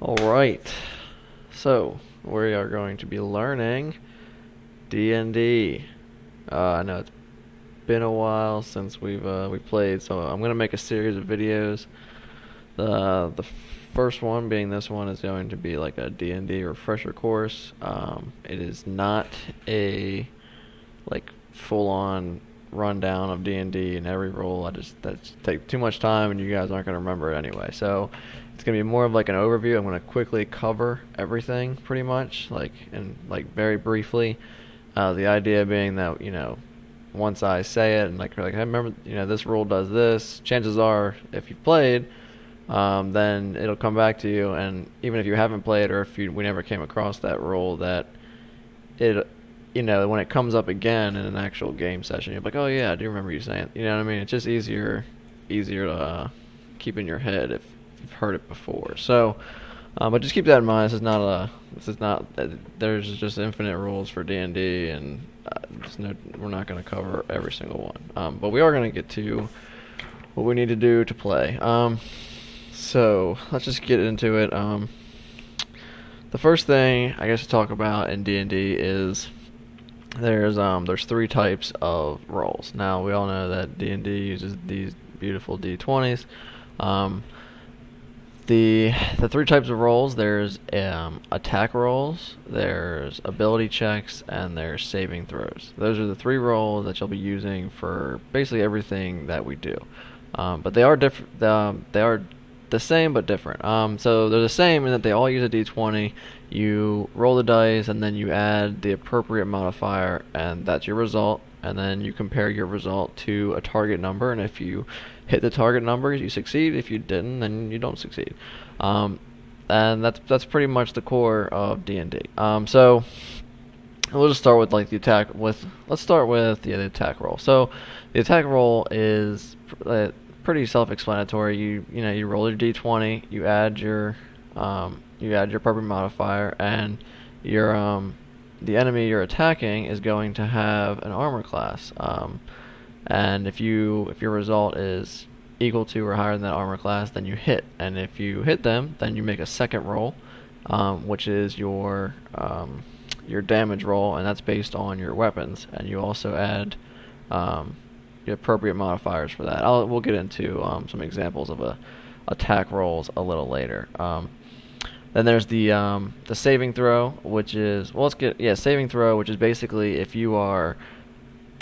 Alright, so we are going to be learning D&D. I know it's been a while since we played, so I'm going to make a series of videos. The first one being this one is going to be like a D&D refresher course. It is not a like full-on rundown of D&D and every role. That's take too much time, and you guys aren't going to remember it anyway. So it's going to be more of like an overview. I'm going to quickly cover everything pretty much, like very briefly. The idea being that, once I say it and I remember, this rule does this. Chances are, if you've played, then it'll come back to you. And even if you haven't played, or if we never came across that rule, that it, when it comes up again in an actual game session, you're like, oh yeah, I do remember you saying. You know what I mean? It's just easier to keep in your head if you've heard it before. So, but just keep that in mind. There's just infinite rules for D&D, and we're not going to cover every single one. But we are going to get to what we need to do to play. So let's just get into it. The first thing I guess to talk about in D&D is there's three types of rolls. Now we all know that D&D uses these beautiful D20s. The three types of rolls, there's attack rolls, there's ability checks, and there's saving throws. Those are the three rolls that you'll be using for basically everything that we do. But they are different. They are the same but different. So they're the same in that they all use a d20. You roll the dice, and then you add the appropriate modifier, and that's your result. And then you compare your result to a target number, and if you hit the target number, you succeed. If you didn't, then you don't succeed. And that's pretty much the core of D&D. So we'll just start with the attack. Let's start with the attack roll. So the attack roll is pretty self-explanatory. You roll your d20, you add your appropriate modifier, and the enemy you're attacking is going to have an armor class. And if your result is equal to or higher than that armor class, then you hit. And if you hit them, then you make a second roll, which is your damage roll, and that's based on your weapons. And you also add the appropriate modifiers for that. We'll get into some examples of attack rolls a little later. Then there's the saving throw, which is saving throw, which is basically if you are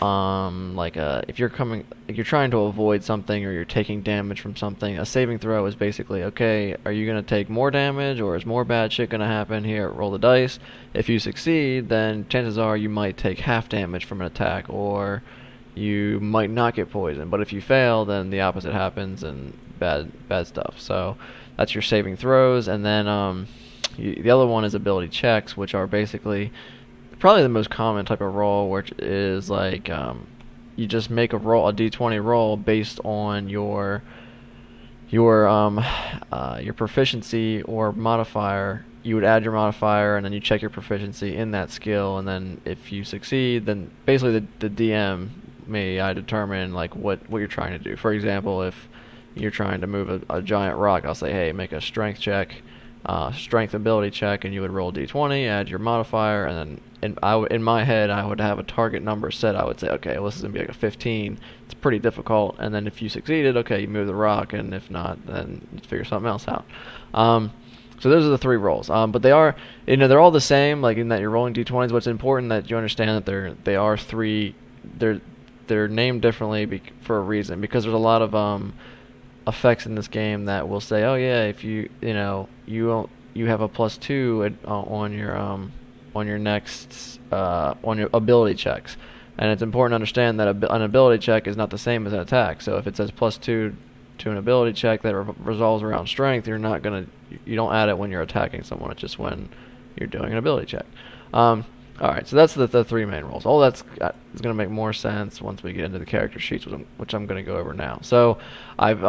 if you're trying to avoid something or you're taking damage from something. A saving throw is basically, okay, are you going to take more damage, or is more bad shit going to happen? Here, roll the dice. If you succeed, then chances are you might take half damage from an attack, or you might not get poisoned. But if you fail, then the opposite happens and bad stuff. So that's your saving throws. And then the other one is ability checks, which are basically probably the most common type of roll, which is you just make a d20 roll based on your proficiency or modifier. You would add your modifier, and then you check your proficiency in that skill, and then if you succeed, then basically the DM may determine what you're trying to do. For example, if you're trying to move a giant rock, I'll say, hey, make a strength check, strength ability check, and you would roll d20, add your modifier, and then in my head I would have a target number set. I would say, okay, well, this is going to be a 15. It's pretty difficult. And then if you succeeded, okay, you move the rock, and if not, then you figure something else out. So those are the three rolls. But they are, they're all the same, in that you're rolling d20s. What's important that you understand that they are three. They're named differently for a reason, because there's a lot of effects in this game that will say, oh yeah, if you have a +2 on your next on your ability checks, and it's important to understand that an ability check is not the same as an attack. So if it says +2 to an ability check that resolves around strength, you don't add it when you're attacking someone. It's just when you're doing an ability check. All right, so that's the three main roles. All that's is going to make more sense once we get into the character sheets, which I'm going to go over now. So I've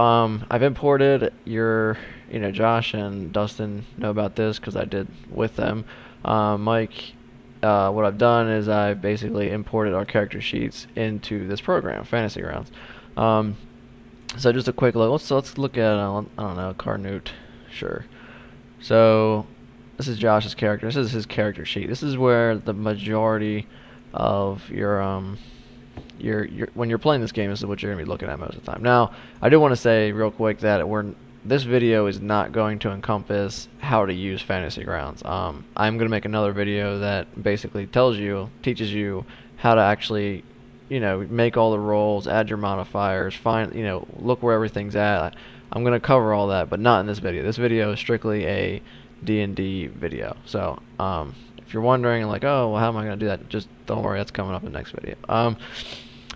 imported Josh and Dustin know about this because I did with them. Mike, what I've done is I've basically imported our character sheets into this program, Fantasy Grounds. So just a quick look. Let's look at I don't know, Carnute, sure. So this is Josh's character. This is his character sheet. This is where the majority of your when you're playing this game, this is what you're gonna be looking at most of the time. Now, I do want to say real quick that this video is not going to encompass how to use Fantasy Grounds. I'm going to make another video that basically teaches you how to actually, make all the rolls, add your modifiers, look where everything's at. I'm going to cover all that, but not in this video. This video is strictly a D&D video. So, if you're wondering, like, oh, well, how am I going to do that? Just don't worry, that's coming up in the next video.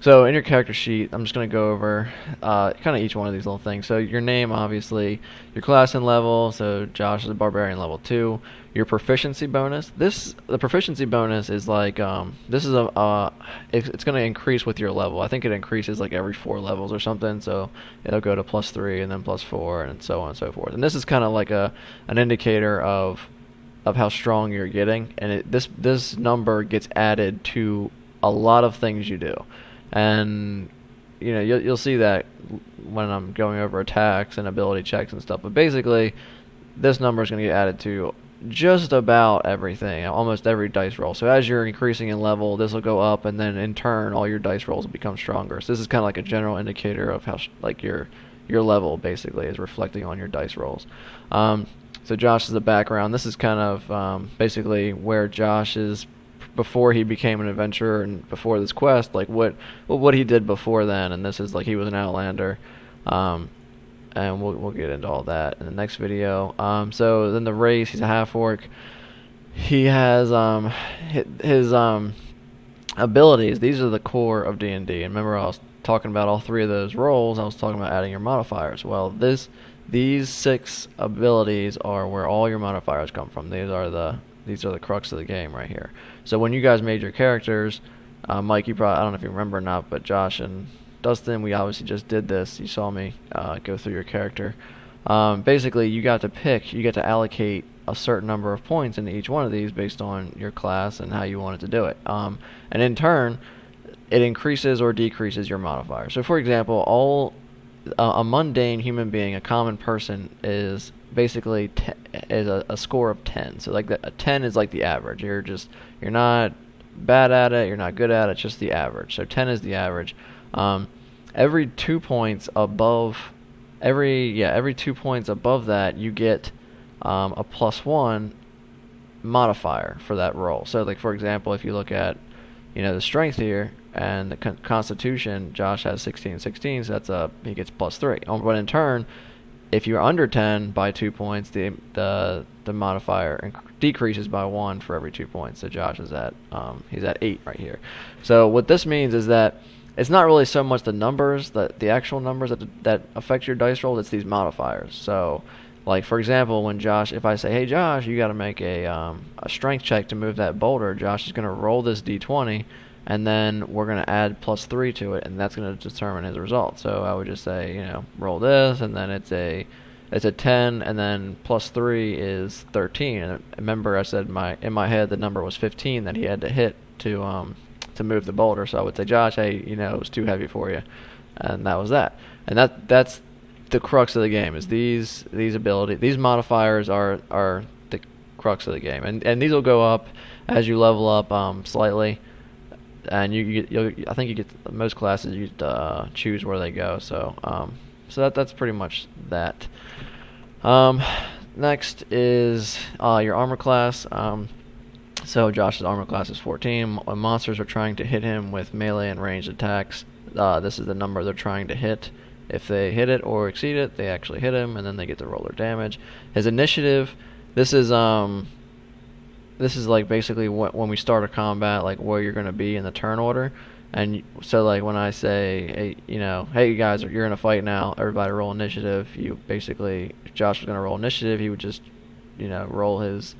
So in your character sheet, I'm just going to go over kind of each one of these little things. So your name, obviously, your class and level. So Josh is a barbarian level 2. Your proficiency bonus. The proficiency bonus is like it's going to increase with your level. I think it increases like every 4 levels or something. So it'll go to +3 and then +4 and so on and so forth. And this is kind of like an indicator of how strong you're getting. And this number gets added to a lot of things you do. And you'll see that when I'm going over attacks and ability checks and stuff. But basically, this number is going to get added to just about everything, almost every dice roll. So as you're increasing in level, this will go up, and then in turn, all your dice rolls will become stronger. So this is kind of like a general indicator of how your level basically is reflecting on your dice rolls. So Josh is the background. This is kind of basically where Josh is before he became an adventurer and before this quest, like what he did before then. And this is like he was an Outlander, and we'll get into all that in the next video. So then the race, he's a half-orc. He has his abilities. These are the core of D&D. And remember, I was talking about all 3 of those roles. I was talking about adding your modifiers. Well, these 6 abilities are where all your modifiers come from. These are the crux of the game right here. So when you guys made your characters, Mike, I don't know if you remember or not, but Josh and Dustin, we obviously just did this. You saw me go through your character. Basically, you got to allocate a certain number of points into each one of these based on your class and how you wanted to do it. And in turn, it increases or decreases your modifier. So for example, a mundane human being, a common person, is basically is a score of 10. So like a 10 is like the average. You're not bad at it, you're not good at it, just the average. So 10 is the average. Every 2 points above every 2 points above that, you get a +1 modifier for that roll. So like for example, if you look at the strength here and the constitution, Josh has 16, so he gets +3. But in turn, if you're under 10 by 2 points, the modifier decreases by 1 for every 2 points. So Josh is he's at 8 right here. So what this means is that it's not really so much the numbers, the actual numbers that affect your dice roll. It's these modifiers. So, like for example, if I say, hey Josh, you got to make a strength check to move that boulder, Josh is going to roll this d20. And then we're going to add +3 to it, and that's going to determine his result. So I would just say, roll this, and then it's a 10, and then +3 is 13. And remember, I said in my head the number was 15 that he had to hit to move the boulder. So I would say, Josh, hey, it was too heavy for you, and that was that. And that's the crux of the game. Is these abilities, these modifiers are the crux of the game, and these will go up as you level up slightly. And I think you get most classes. You choose where they go. So that's pretty much that. Next is your armor class. So Josh's armor class is 14. Monsters are trying to hit him with melee and ranged attacks. This is the number they're trying to hit. If they hit it or exceed it, they actually hit him, and then they get to roll their damage. His initiative. This is like basically when we start a combat, like where you're going to be in the turn order. And so like when I say, hey guys, you're in a fight now, everybody roll initiative. If Josh was going to roll initiative, he would just, roll his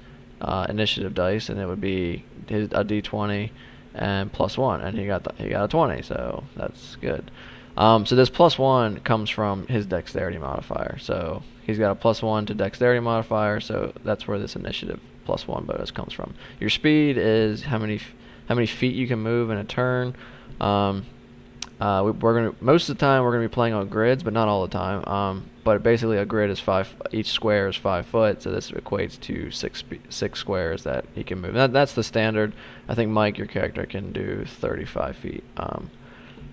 initiative dice, and it would be a d20 and +1, and he got a 20, so that's good. So this +1 comes from his dexterity modifier. So he's got a +1 to dexterity modifier, so that's where this initiative +1 bonus comes from. Your speed is how many feet you can move in a turn. We're gonna most of the time we're gonna be playing on grids, but not all the time. But basically a grid is each square is 5 foot, so this equates to six squares that he can move. That's the standard. I think Mike, your character, can do 35 feet.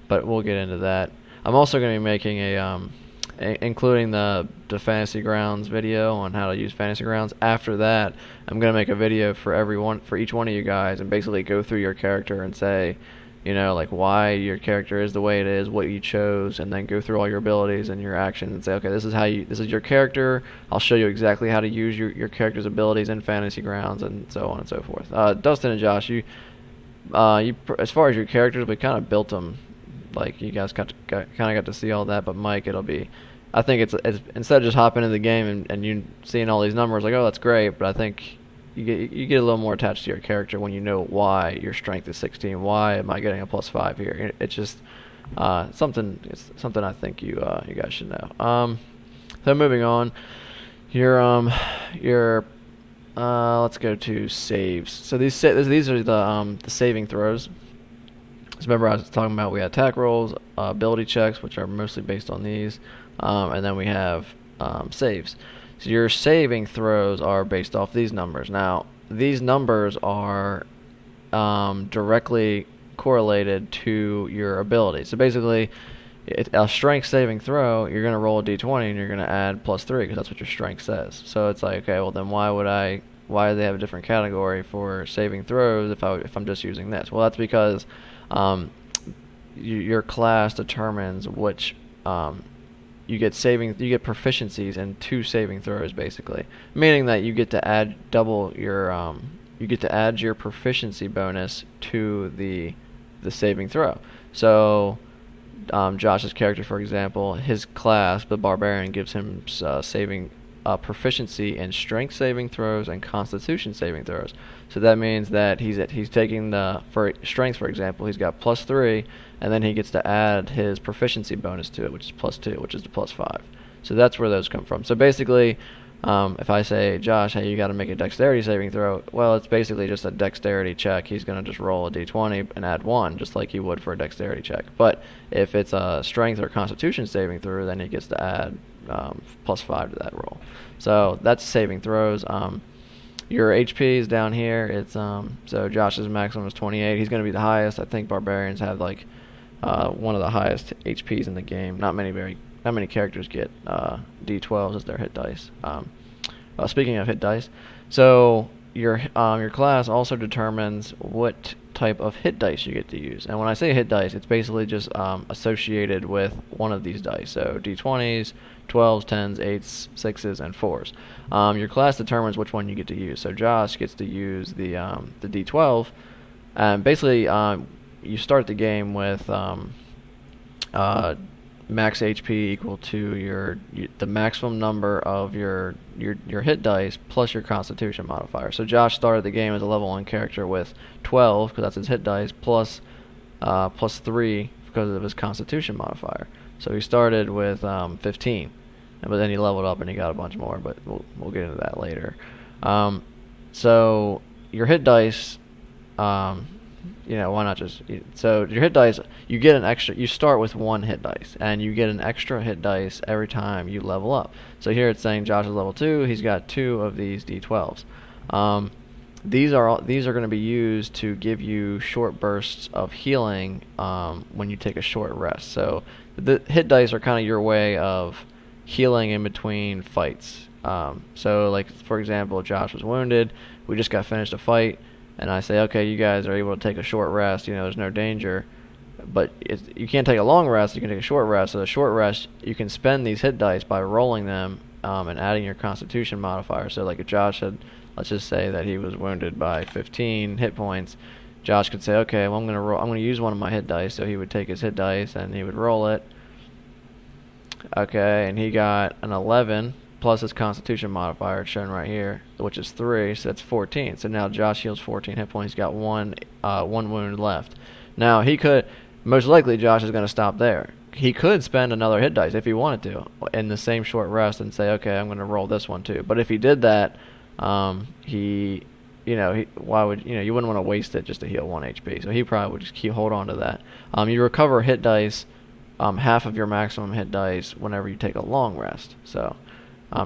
But we'll get into that. I'm also going to be making including the Fantasy Grounds video on how to use Fantasy Grounds. After that, I'm going to make a video for each one of you guys and basically go through your character and say, like why your character is the way it is, what you chose, and then go through all your abilities and your actions and say, okay, this is your character. I'll show you exactly how to use your character's abilities in Fantasy Grounds and so on and so forth. Dustin and Josh, you as far as your characters, we kind of built them. Like you guys kind of got to see all that, but Mike, I think it's instead of just hopping into the game and you seeing all these numbers like, oh, that's great, but I think you get a little more attached to your character when you know why your strength is 16. Why am I getting a +5 here? It's just something. It's something I think you guys should know. So moving on, let's go to saves. So these are the saving throws. So remember I was talking about we had attack rolls, ability checks, which are mostly based on these, and then we have saves. So your saving throws are based off these numbers. Now, these numbers are directly correlated to your ability. So basically, a strength saving throw, you're going to roll a d20 and you're going to add +3 because that's what your strength says. So it's like, okay, well then why do they have a different category for saving throws if I'm just using this? Well, that's because your class determines which you get proficiencies in 2 saving throws, basically, meaning that you get to add your proficiency bonus to the saving throw. So Josh's character, for example, his class, the barbarian, gives him proficiency in strength saving throws and constitution saving throws. So that means that he's taking for strength, for example, he's got +3, and then he gets to add his proficiency bonus to it, which is +2, which is the +5. So that's where those come from. So basically, if I say, Josh, hey, you got to make a dexterity saving throw, well, it's basically just a dexterity check. He's going to just roll a d20 and add 1, just like he would for a dexterity check. But if it's a strength or constitution saving throw, then he gets to add +5 to that roll. So that's saving throws. Your HP is down here. It's so Josh's maximum is 28. He's going to be the highest. I think barbarians have like one of the highest HPs in the game. Not many characters get D12s as their hit dice. Speaking of hit dice, so your class also determines what type of hit dice you get to use. And when I say hit dice, it's basically just associated with one of these dice. So D20s, 12s, 10s, 8s, 6s, and 4s. Your class determines which one you get to use. So Josh gets to use the D12, and basically you start the game with max HP equal to the maximum number of your hit dice plus your Constitution modifier. So Josh started the game as a level 1 character with 12 because that's his hit dice plus 3 because of his Constitution modifier. So he started with 15, but then he leveled up and he got a bunch more. But we'll get into that later. So your hit dice. Why not just... So your hit dice, you get an extra... You start with 1 hit dice, and you get an extra hit dice every time you level up. So here it's saying Josh is level 2. He's got 2 of these D12s. These are going to be used to give you short bursts of healing when you take a short rest. So the hit dice are kind of your way of healing in between fights. So, like, for example, Josh was wounded. We just got finished a fight. And I say, okay, you guys are able to take a short rest. There's no danger. But you can't take a long rest. You can take a short rest. So the short rest, you can spend these hit dice by rolling them and adding your Constitution modifier. So like if Josh had, let's just say that he was wounded by 15 hit points, Josh could say, okay, well I'm going to use one of my hit dice. So he would take his hit dice and he would roll it. Okay, and he got an 11. Plus his Constitution modifier, shown right here, which is 3, so that's 14. So now Josh heals 14 hit points. He's got one wound left. Now he could, most likely Josh is going to stop there. He could spend another hit dice if he wanted to in the same short rest and say, okay, I'm going to roll this one too. But if he did that, he why would you wouldn't want to waste it just to heal 1 HP. So he probably would just hold on to that. You recover hit dice, half of your maximum hit dice whenever you take a long rest. So,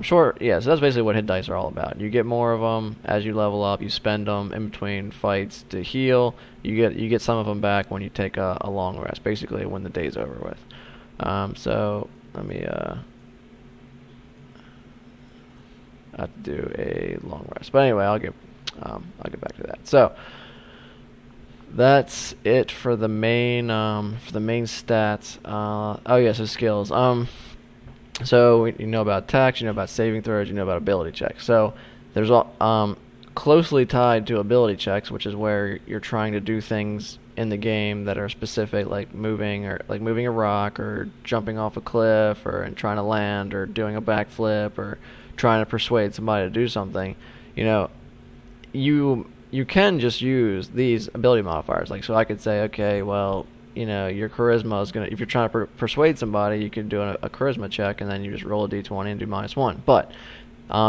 so that's basically what hit dice are all about. You get more of them as you level up. You spend them in between fights to heal. You get some of them back when you take a long rest, basically when the day's over with. So let me I have to do a long rest. But anyway, I'll get back to that. So that's it for the main stats. So skills. So you know about attacks, you know about saving throws, you know about ability checks. So there's closely tied to ability checks, which is where you're trying to do things in the game that are specific, like moving a rock or jumping off a cliff and trying to land or doing a backflip or trying to persuade somebody to do something. You can just use these ability modifiers. Like, so I could say, okay, well, your charisma is gonna. If you're trying to persuade somebody, you can do a charisma check, and then you just roll a d20 and do -1. But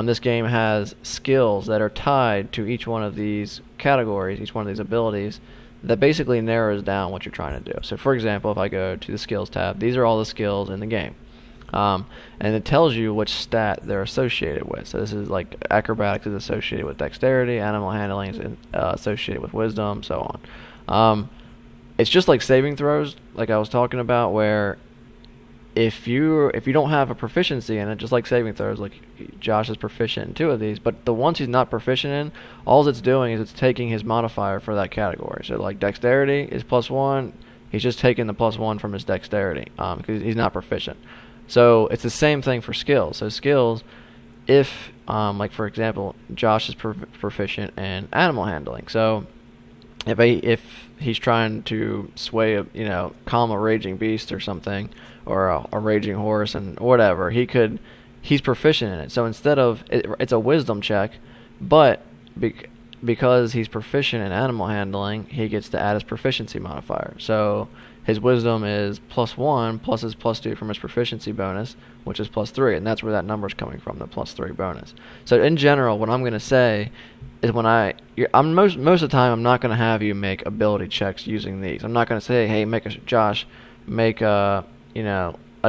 this game has skills that are tied to each one of these categories, each one of these abilities, that basically narrows down what you're trying to do. So, for example, if I go to the skills tab, these are all the skills in the game. And it tells you which stat they're associated with. So this is like acrobatics is associated with dexterity, animal handling is associated with wisdom, so on. It's just like saving throws, like I was talking about, where if you don't have a proficiency in it, just like saving throws, like Josh is proficient in 2 of these, but the ones he's not proficient in, all it's doing is it's taking his modifier for that category. So like dexterity is +1, he's just taking the +1 from his dexterity because he's not proficient. So it's the same thing for skills. So skills, if like for example, Josh is proficient in animal handling. So if he's trying to calm a raging beast or something, or a raging horse and whatever, he's proficient in it. So instead of it's a wisdom check, but because he's proficient in animal handling, he gets to add his proficiency modifier. So his wisdom is +1 plus his +2 from his proficiency bonus, which is +3, and that's where that number's coming from, the +3 bonus. So in general, what I'm going to say is I'm most of the time I'm not going to have you make ability checks using these. I'm not going to say, hey, Josh, make a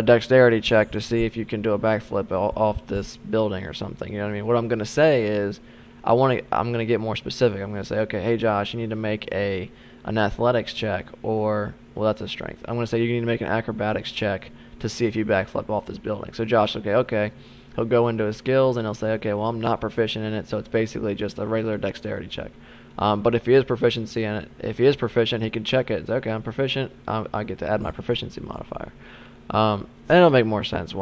dexterity check to see if you can do a backflip off this building or something. You know what I mean? What I'm going to say is I'm going to get more specific. I'm going to say, okay, hey Josh, you need to make an athletics check, or well, that's a strength. I'm going to say you need to make an acrobatics check to see if you backflip off this building. So Josh, okay. He'll go into his skills and he'll say, okay, well, I'm not proficient in it, so it's basically just a regular dexterity check. But if he is proficient, he can check it. It's, okay, I'm proficient. I get to add my proficiency modifier. And it'll make more sense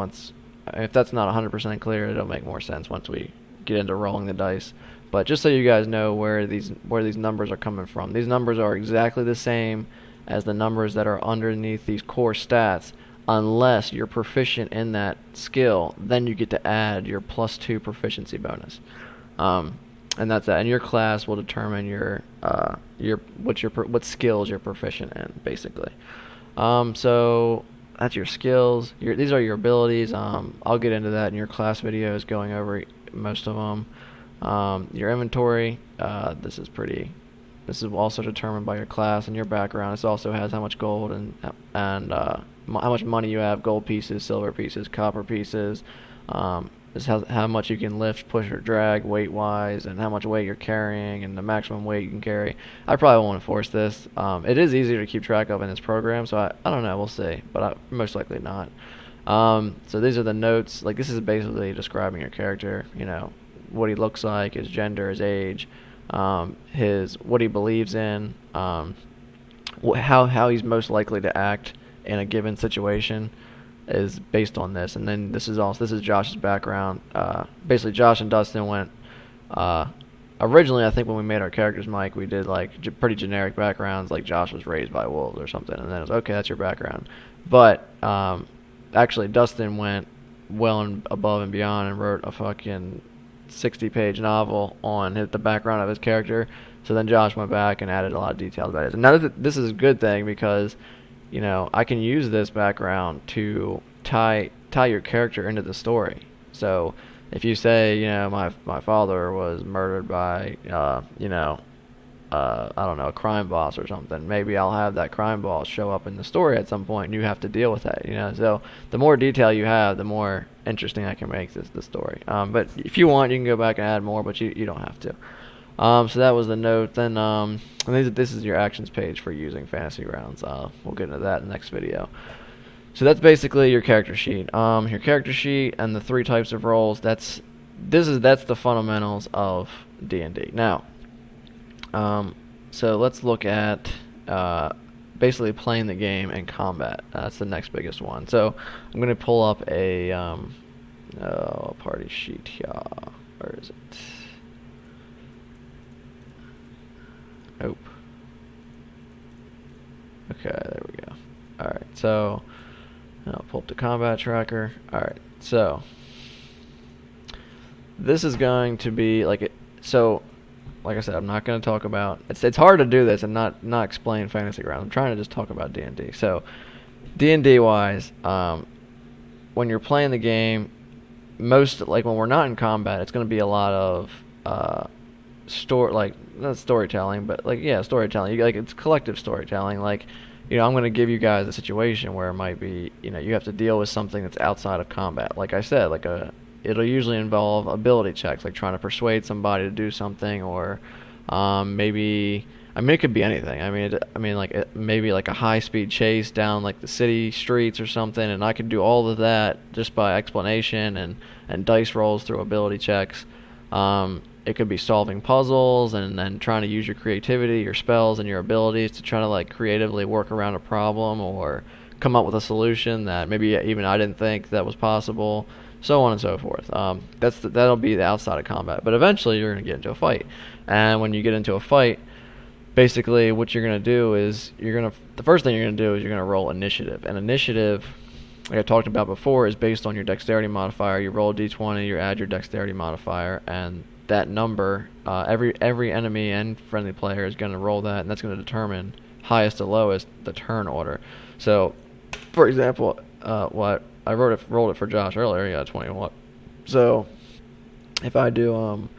if that's not 100% clear, it'll make more sense once we get into rolling the dice. But just so you guys know where these numbers are coming from. These numbers are exactly the same as the numbers that are underneath these core stats, unless you're proficient in that skill. Then you get to add your +2 proficiency bonus. And that's that. And your class will determine what skills you're proficient in, basically. So that's your skills. These are your abilities. I'll get into that in your class videos, going over most of them. Your inventory. This is also determined by your class and your background. This also has how much gold and how much money you have, gold pieces, silver pieces, copper pieces. This has how much you can lift, push, or drag weight-wise, and how much weight you're carrying, and the maximum weight you can carry. I probably won't enforce this. It is easier to keep track of in this program, so I don't know. We'll see, but most likely not. So these are the notes. Like, this is basically describing your character. What he looks like, his gender, his age, what he believes in, how he's most likely to act in a given situation is based on this. And then this is Josh's background. Basically, Josh and Dustin went originally, I think when we made our characters, Mike, we did like pretty generic backgrounds, like Josh was raised by wolves or something, and then it was okay, that's your background. But actually, Dustin went well and above and beyond and wrote a fucking 60-page novel on the background of his character. So then Josh went back and added a lot of details about it. And now this is a good thing because, I can use this background to tie your character into the story. So, if you say, my father was murdered by, I don't know, a crime boss or something, maybe I'll have that crime boss show up in the story at some point, and you have to deal with that. So the more detail you have, the more interesting I can make the story. But if you want, you can go back and add more, but you don't have to. So that was the note. Then and this is your actions page for using Fantasy Grounds. We'll get into that in the next video. So that's basically your character sheet. Your character sheet and the 3 types of roles. That's the fundamentals of D&D. Now, so let's look at basically playing the game and combat. That's the next biggest one. So I'm going to pull up a party sheet here. Where is it? Nope. Okay, there we go. Alright, so I'll pull up the combat tracker. Alright, so this is going to be like like I said, I'm not going to talk about it's hard to do this and not explain Fantasy Grounds. I'm trying to just talk about D&D. So D&D wise, when you're playing the game, when we're not in combat, it's going to be a lot of not storytelling, but storytelling. It's collective storytelling. I'm going to give you guys a situation where it might be, you have to deal with something that's outside of combat. Like I said, it'll usually involve ability checks, like trying to persuade somebody to do something, or maybe, it could be anything. Maybe like a high-speed chase down like the city streets or something, and I could do all of that just by explanation and dice rolls through ability checks. It could be solving puzzles and then trying to use your creativity, your spells, and your abilities to try to creatively work around a problem or come up with a solution that maybe even I didn't think that was possible, so on and so forth. That'll be the outside of combat. But eventually you're going to get into a fight. And when you get into a fight, basically what you're going to do is the first thing you're going to do is you're going to roll initiative. And initiative, like I talked about before, is based on your dexterity modifier. You roll a d20, you add your dexterity modifier, and that number, every enemy and friendly player is going to roll that, and that's going to determine highest to lowest the turn order. So, for example, I rolled it for Josh earlier. He got a 21. So, if I do,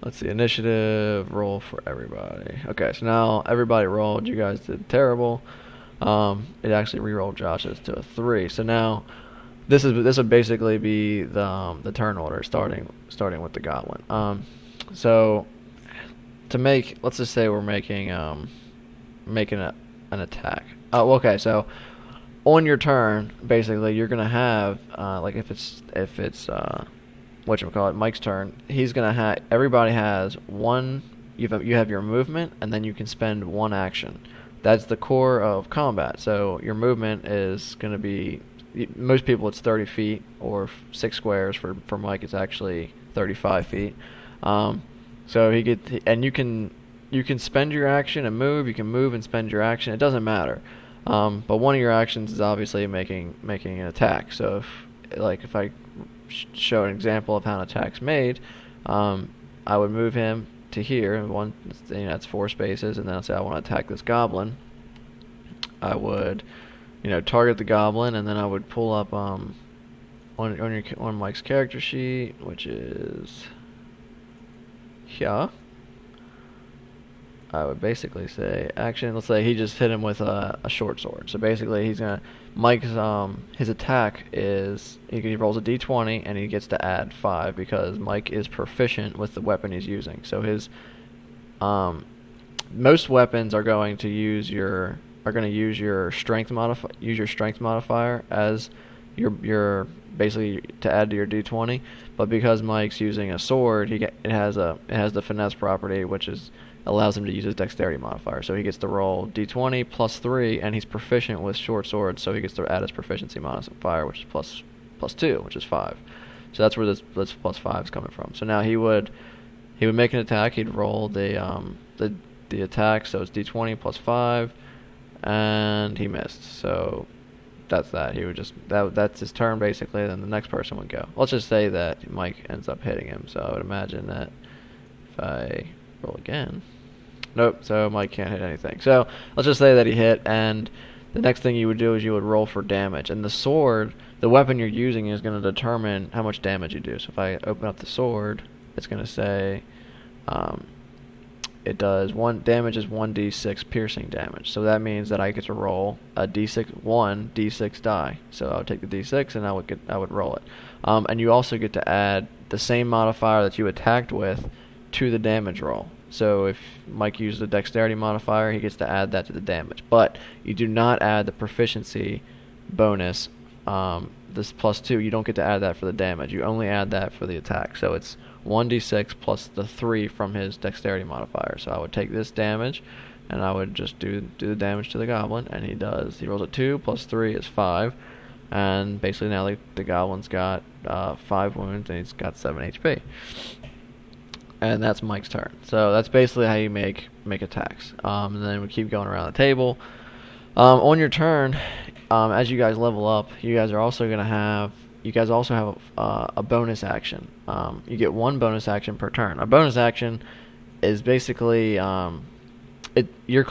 let's see, initiative roll for everybody. Okay, so now everybody rolled. You guys did terrible. It actually re-rolled Josh's to a 3. So now this would basically be the turn order, starting with the goblin. So let's just say we're making an attack. Okay, so on your turn, basically you're gonna have if it's whatchamacallit, Mike's turn, he's gonna have, everybody has one. You have your movement, and then you can spend one action. That's the core of combat. So your movement is going to be, most people it's 30 feet or 6 squares. For Mike it's actually 35 feet. So you can spend your action and move. You can move and spend your action. It doesn't matter. But one of your actions is obviously making an attack. So if I show an example of how an attack's made, I would move him to here. That's 4 spaces, and then I'll say I want to attack this goblin. I would, target the goblin, and then I would pull up on Mike's character sheet, which is here. I would basically say action. Let's say he just hit him with a short sword. So basically, Mike's his attack is he rolls a d20 and he gets to add 5 because Mike is proficient with the weapon he's using. So his most weapons are going to use your strength modifier as your basically to add to your d20. But because Mike's using a sword, it has the finesse property, which allows him to use his dexterity modifier. So he gets to roll d20 plus 3, and he's proficient with short swords, so he gets to add his proficiency modifier, which is plus 2, which is 5. So that's where this plus 5 is coming from. So now he would make an attack. He'd roll the attack, so it's d20 plus 5, and he missed. So that's that. He would that's his turn basically. Then the next person would go. Let's just say that Mike ends up hitting him. So I would imagine that if I roll again. Nope, so Mike can't hit anything. So let's just say that he hit, and the next thing you would do is you would roll for damage. And the sword the weapon you're using is going to determine how much damage you do. So if I open up the sword, it's going to say it does one damage is 1d6 piercing damage. So that means that I get to roll a d6 die. So I would take the d6 and I would roll it. And you also get to add the same modifier that you attacked with to the damage roll. So if Mike used the dexterity modifier, he gets to add that to the damage. But you do not add the proficiency bonus, this +2. You don't get to add that for the damage. You only add that for the attack. So it's 1d6 plus the 3 from his dexterity modifier. So I would take this damage, and I would just do the damage to the goblin, and he rolls a 2 plus 3 is 5, and basically now the goblin's got 5 wounds, and he's got 7 HP. And that's Mike's turn. So that's basically how you make attacks. And then we keep going around the table. On your turn, as you guys level up, you guys also have a bonus action. You get 1 bonus action per turn. A bonus action is basically your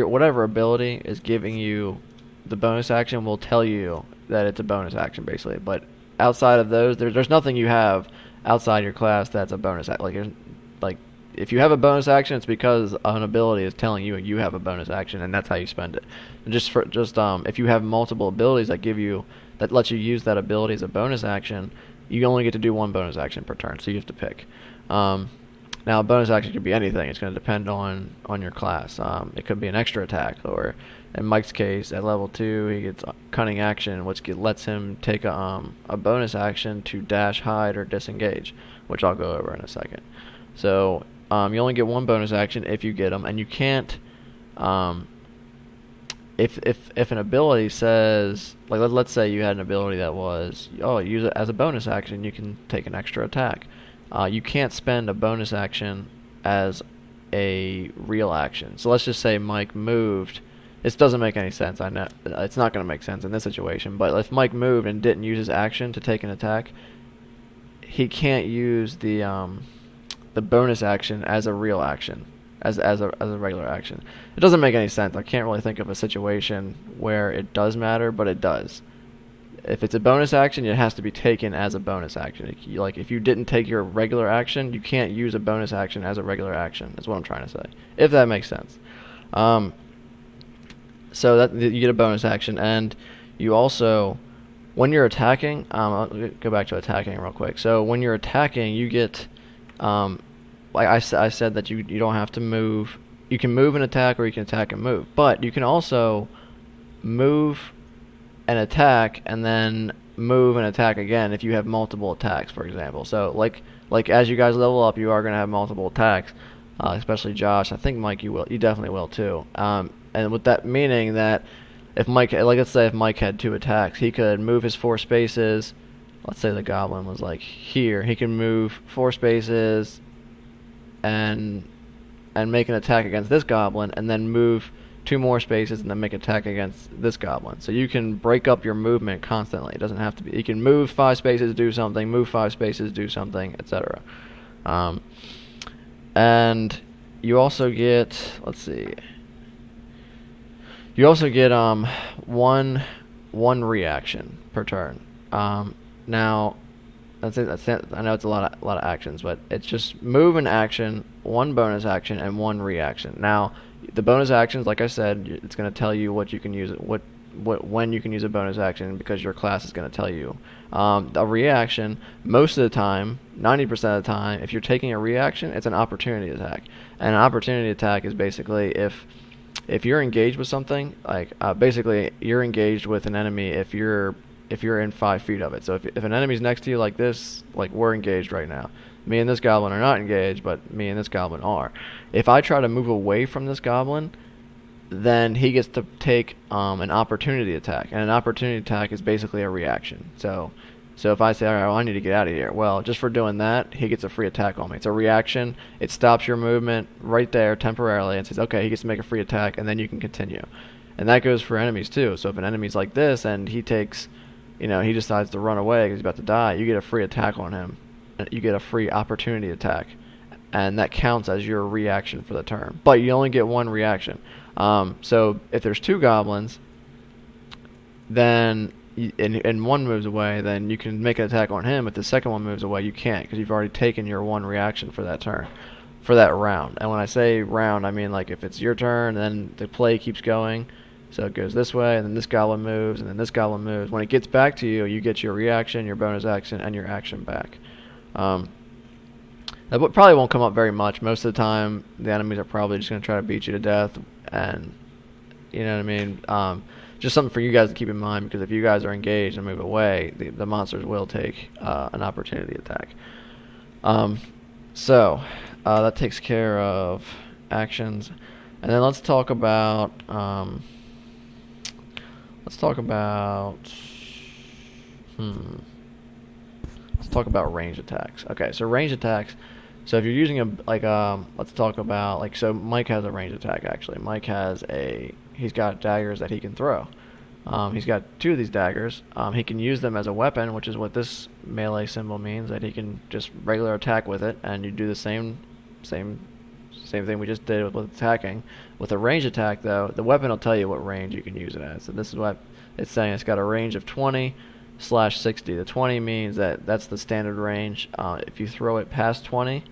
whatever ability is giving you the bonus action will tell you that it's a bonus action basically. But outside of those, there's nothing you have outside your class that's a bonus action. Like if you have a bonus action, it's because an ability is telling you you have a bonus action, and that's how you spend it. And if you have multiple abilities that lets you use that ability as a bonus action, you only get to do 1 bonus action per turn, so you have to pick. Now, a bonus action could be anything. It's going to depend on your class. It could be an extra attack, or in Mike's case, at level 2, he gets cunning action, which lets him take a bonus action to dash, hide, or disengage, which I'll go over in a second. So you only get 1 bonus action if you get them, and you can't. If an ability says, like let's say you had an ability that was, use it as a bonus action, you can take an extra attack. You can't spend a bonus action as a real action. So let's just say Mike moved. This doesn't make any sense. I know it's not going to make sense in this situation. But if Mike moved and didn't use his action to take an attack, he can't use the bonus action as a real action. As a regular action. It doesn't make any sense. I can't really think of a situation where it does matter, but it does. If it's a bonus action, it has to be taken as a bonus action. Like if you didn't take your regular action, you can't use a bonus action as a regular action. That's what I'm trying to say. If that makes sense. So that you get a bonus action, and you also, when you're attacking, I'll go back to attacking real quick. So when you're attacking, you get like I said that you don't have to move. You can move and attack, or you can attack and move. But you can also move and attack, and then move and attack again if you have multiple attacks, for example. So like as you guys level up, you are going to have multiple attacks, especially Josh. I think Mike, you definitely will too. And with that meaning that if Mike, let's say if Mike had 2 attacks, he could move his 4 spaces. Let's say the goblin was like here. He can move 4 spaces and make an attack against this goblin, and then move 2 more spaces and then make an attack against this goblin. So you can break up your movement constantly. It doesn't have to be. You can move 5 spaces, do something, move 5 spaces, do something, etc. And you also get, let's see. You also get one reaction per turn. Now, that's it. I know it's a lot of actions, but it's just move and action, 1 bonus action, and 1 reaction. Now, the bonus actions, like I said, it's going to tell you what you can use, when you can use a bonus action, because your class is going to tell you. A reaction, most of the time, 90% of the time, if you're taking a reaction, it's an opportunity attack. And an opportunity attack is basically if you're engaged with something, like basically you're engaged with an enemy if you're in 5 feet of it. So if an enemy's next to you like this, like we're engaged right now. Me and this goblin are not engaged, but me and this goblin are. If I try to move away from this goblin, then he gets to take an opportunity attack. And an opportunity attack is basically a reaction. So if I say, all right, well, I need to get out of here. Well, just for doing that, he gets a free attack on me. It's a reaction. It stops your movement right there temporarily and says, okay, he gets to make a free attack, and then you can continue. And that goes for enemies too. So if an enemy's like this and he takes, he decides to run away because he's about to die, you get a free attack on him. You get a free opportunity attack. And that counts as your reaction for the turn. But you only get 1 reaction. So if there's 2 goblins, then and one moves away, then you can make an attack on him. If the second one moves away, you can't because you've already taken your one reaction for that turn, for that round. And when I say round, I mean like if it's your turn, then the play keeps going. So it goes this way, and then this goblin moves, and then this goblin moves. When it gets back to you, you get your reaction, your bonus action, and your action back. That probably won't come up very much. Most of the time, the enemies are probably just going to try to beat you to death, and you know what I mean? Just something for you guys to keep in mind, because if you guys are engaged and move away, the monsters will take an opportunity attack. So that takes care of actions. And then let's talk about... Let's talk about range attacks. Okay, so range attacks. So if you're using let's talk about so Mike has a range attack actually. Mike he's got daggers that he can throw. He's got 2 of these daggers. He can use them as a weapon, which is what this melee symbol means, that he can just regular attack with it, and you do the same thing we just did with attacking. With a range attack, though, the weapon will tell you what range you can use it as. So this is what it's saying. It's got a range of 20/60. The 20 means that's the standard range. If you throw it past 20,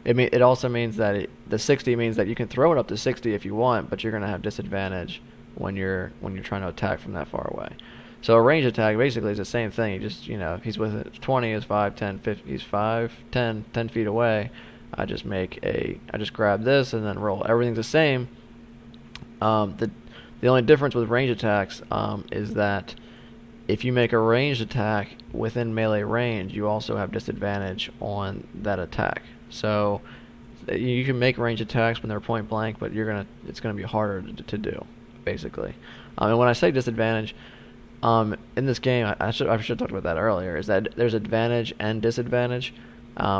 it also means that the 60 means that you can throw it up to 60 if you want, but you're going to have disadvantage when you're trying to attack from that far away. So a range attack basically is the same thing. You just, if he's with it, 20 is 5, 10, 50, he's 5, 10 feet away. I just grab this and then roll. Everything's the same. The only difference with range attacks is that if you make a ranged attack within melee range, you also have disadvantage on that attack. So you can make range attacks when they're point blank, but it's gonna be harder to do, basically. And when I say disadvantage, in this game, I should have talked about that earlier. Is that there's advantage and disadvantage.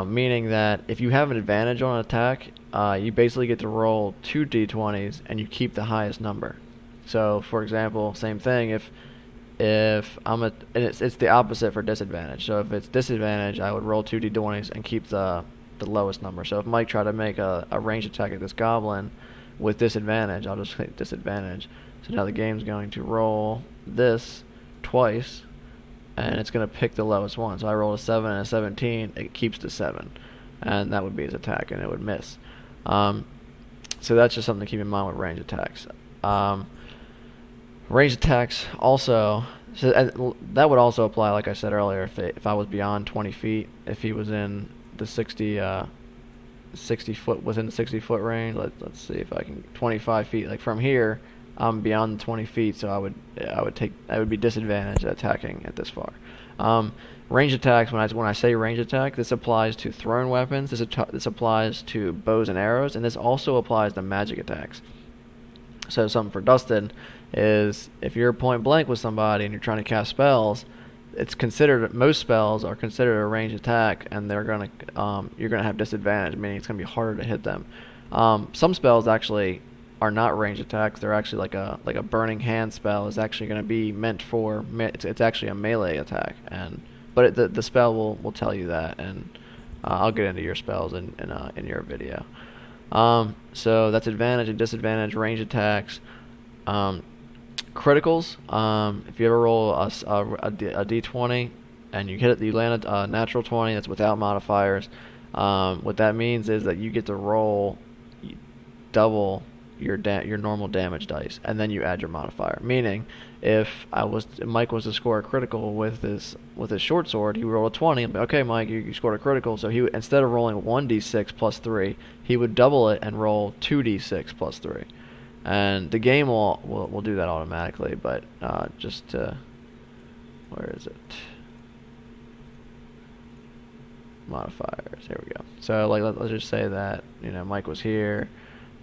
Meaning that if you have an advantage on an attack, you basically get to roll 2 d20s and you keep the highest number. So, for example, same thing. If it's the opposite for disadvantage. So if it's disadvantage, I would roll 2 d20s and keep the lowest number. So if Mike tried to make a range attack at this goblin with disadvantage, I'll just hit disadvantage. So now the game's going to roll this twice, and it's going to pick the lowest one. So I rolled a 7 and a 17, it keeps the 7. And that would be his attack, and it would miss. So that's just something to keep in mind with range attacks. Range attacks also, that would also apply, like I said earlier, if I was beyond 20 feet, if he was in the 60 foot, within the 60 foot range. Let's see if I can, 25 feet, like from here, I'm beyond the 20 feet, so I would be disadvantaged at attacking at this far. Range attacks, when I say range attack, this applies to thrown weapons, this applies to bows and arrows, and this also applies to magic attacks. So something for Dustin is if you're point blank with somebody and you're trying to cast spells, most spells are considered a range attack, and you're gonna have disadvantage, meaning it's gonna be harder to hit them. Some spells actually are not range attacks. They're actually like a burning hand spell is actually going to be meant for it's actually a melee attack, but the spell will tell you that, and I'll get into your spells in your video. So that's advantage and disadvantage, range attacks, criticals. If you ever roll a d20 and you hit it, you land a natural 20. That's without modifiers. What that means is that you get to roll double your normal damage dice, and then you add your modifier. Meaning, if Mike was to score a critical with his short sword, he would roll a 20. Like, okay, Mike, you scored a critical. So instead of rolling 1d6 plus 3, he would double it and roll 2d6 plus 3. And the game will do that automatically. But where is it? Modifiers. Here we go. So let's just say that Mike was here,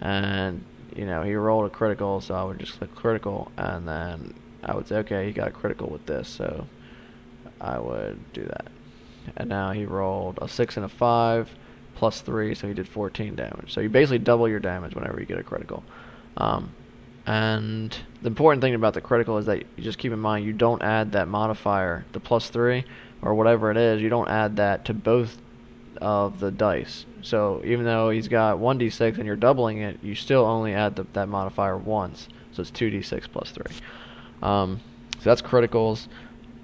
and he rolled a critical, so I would just click critical, and then I would say, okay, he got a critical with this, so I would do that. And now he rolled a 6 and a 5 plus 3, so he did 14 damage. So you basically double your damage whenever you get a critical. And the important thing about the critical is that you just keep in mind you don't add that modifier, the plus 3, or whatever it is, you don't add that to both of the dice. So even though he's got 1d6 and you're doubling it, you still only add that modifier once. So it's 2d6 plus 3. So that's criticals.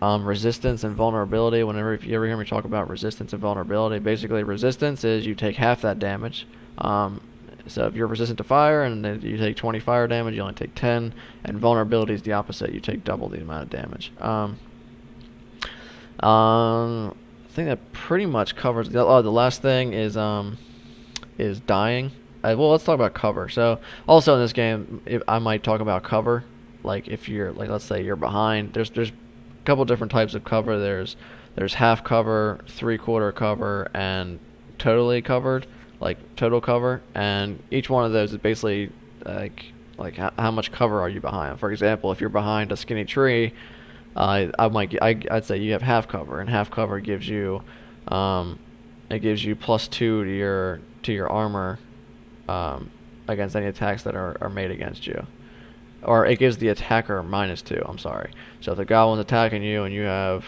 resistance and vulnerability. Whenever if you ever hear me talk about resistance and vulnerability, basically resistance is you take half that damage. So if you're resistant to fire and then you take 20 fire damage, you only take 10. And vulnerability is the opposite. You take double the amount of damage. I think that pretty much covers. The last thing is dying. Well, let's talk about cover. So also in this game, I might talk about cover. Like if you're like, let's say you're behind. There's a couple different types of cover. There's half cover, 3/4 cover, and totally covered, like total cover. And each one of those is basically like how much cover are you behind. For example, if you're behind a skinny tree, I'd say you have half cover, and half cover gives you it gives you +2 to your armor against any attacks that are made against you. Or it gives the attacker -2. I'm sorry. So if the goblin's attacking you and you have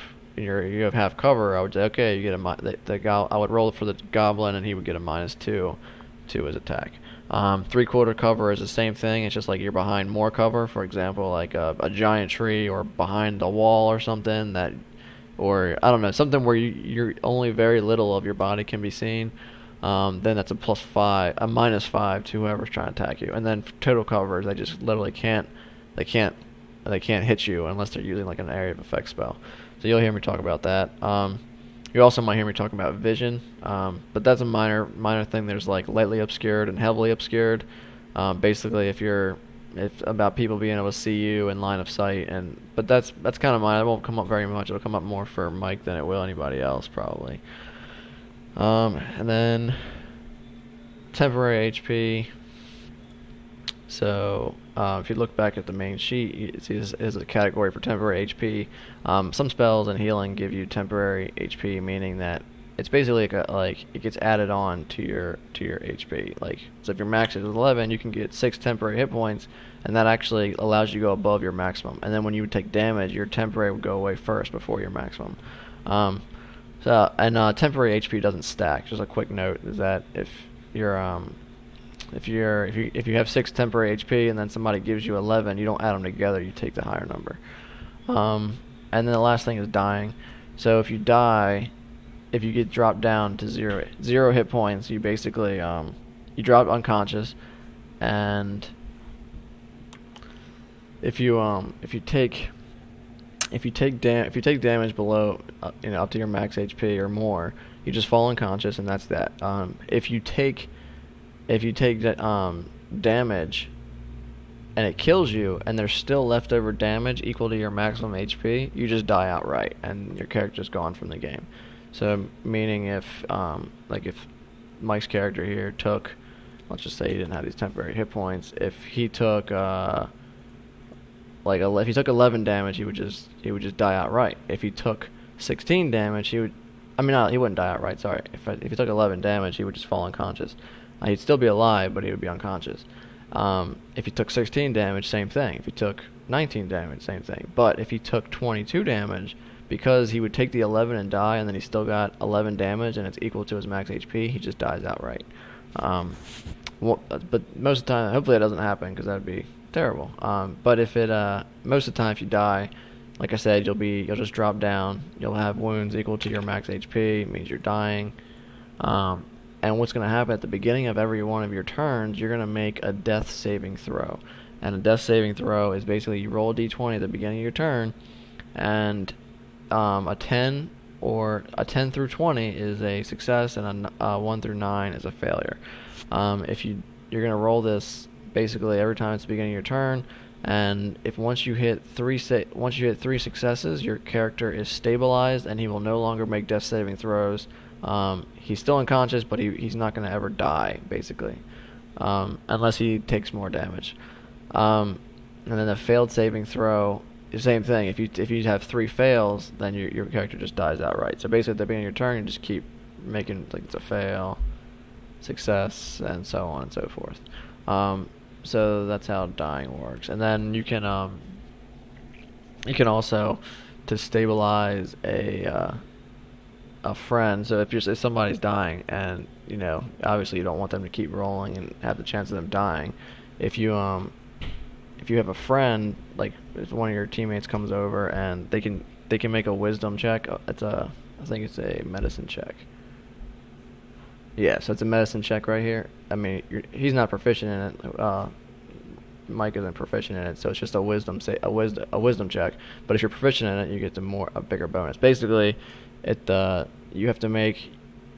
half cover, I would say okay, you get I would roll for the goblin and he would get a -2 to his attack. 3/4 cover is the same thing. It's just like you're behind more cover. For example, like a giant tree or behind a wall or something or I don't know, something where you're only very little of your body can be seen. Then that's a -5 to whoever's trying to attack you. And then total covers, they just literally can't hit you unless they're using like an area of effect spell. So you'll hear me talk about that. You also might hear me talking about vision, but that's a minor thing. There's like lightly obscured and heavily obscured. Basically, if about people being able to see you in line of sight, but that's kind of mine. It won't come up very much. It'll come up more for Mike than it will anybody else probably. And then temporary HP. So if you look back at the main sheet, you see this is a category for temporary HP. Some spells and healing give you temporary HP, meaning that it's basically like it gets added on to your HP. Like so, if your max is 11, you can get 6 temporary hit points, and that actually allows you to go above your maximum. And then when you would take damage, your temporary would go away first before your maximum. Temporary HP doesn't stack. Just a quick note is that if you have 6 temporary HP and then somebody gives you 11, you don't add them together. You take the higher number. And then the last thing is dying. So if you die, if you get dropped down to zero hit points, you basically you drop unconscious, and if you take damage below up to your max HP or more, you just fall unconscious, and that's that. If you take damage and it kills you, and there's still leftover damage equal to your maximum HP, you just die outright, and your character's gone from the game. So, meaning if Mike's character here took, let's just say he didn't have these temporary hit points, if he took if he took 11 damage, he would just die outright. If he took 16 damage, he wouldn't die outright. Sorry. If he took 11 damage, he would just fall unconscious. He'd still be alive, but he would be unconscious. If he took 16 damage, same thing. If he took 19 damage, same thing. But if he took 22 damage, because he would take the 11 and die, and then he still got 11 damage, and it's equal to his max HP, he just dies outright. But most of the time, hopefully it doesn't happen, because that would be terrible. But if most of the time, if you die, like I said, you'll just drop down. You'll have wounds equal to your max HP. It means you're dying. And what's going to happen at the beginning of every one of your turns, you're going to make a death saving throw. And a death saving throw is basically you roll a d20 at the beginning of your turn, and a 10 through 20 is a success, and a 1 through 9 is a failure. You're going to roll this basically every time it's the beginning of your turn, and once you hit 3 successes, your character is stabilized, and he will no longer make death saving throws. He's still unconscious, but he's not going to ever die, basically, unless he takes more damage. And then the failed saving throw, the same thing. If you have 3 fails, then your character just dies outright. So basically, at the beginning of your turn, you just keep making like it's a fail, success, and so on and so forth. So that's how dying works. And then you can also, to stabilize a friend. So if somebody's dying, and obviously you don't want them to keep rolling and have the chance of them dying. If you have a friend, like if one of your teammates comes over and they can make a wisdom check. I think it's a medicine check. Yeah, so it's a medicine check right here. I mean, he's not proficient in it. Mike isn't proficient in it, so it's just a wisdom check. But if you're proficient in it, you get a bigger bonus. Basically, you have to make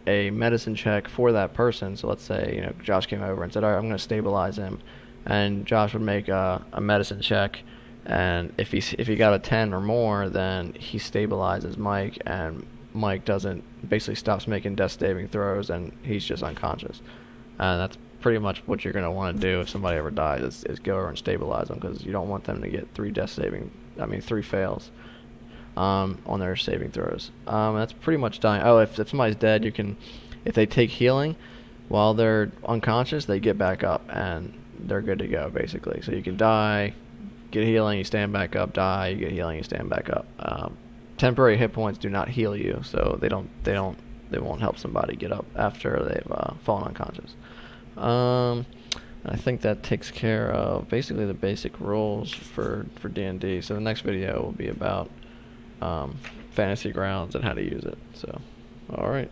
a medicine check for that person. So let's say Josh came over and said, "All right, I'm going to stabilize him," and Josh would make a medicine check, and if he got a 10 or more, then he stabilizes Mike, and Mike basically stops making death saving throws, and he's just unconscious. And that's pretty much what you're going to want to do if somebody ever dies, is go over and stabilize them, because you don't want them to get 3 fails on their saving throws. That's pretty much dying. Oh, if somebody's dead, if they take healing while they're unconscious, they get back up, and they're good to go, basically. So you can die, get healing, you stand back up, die, you get healing, you stand back up. Temporary hit points do not heal you, so they won't help somebody get up after they've fallen unconscious. I think that takes care of basically the basic rules for D&D. So the next video will be about Fantasy Grounds and how to use it. So, all right.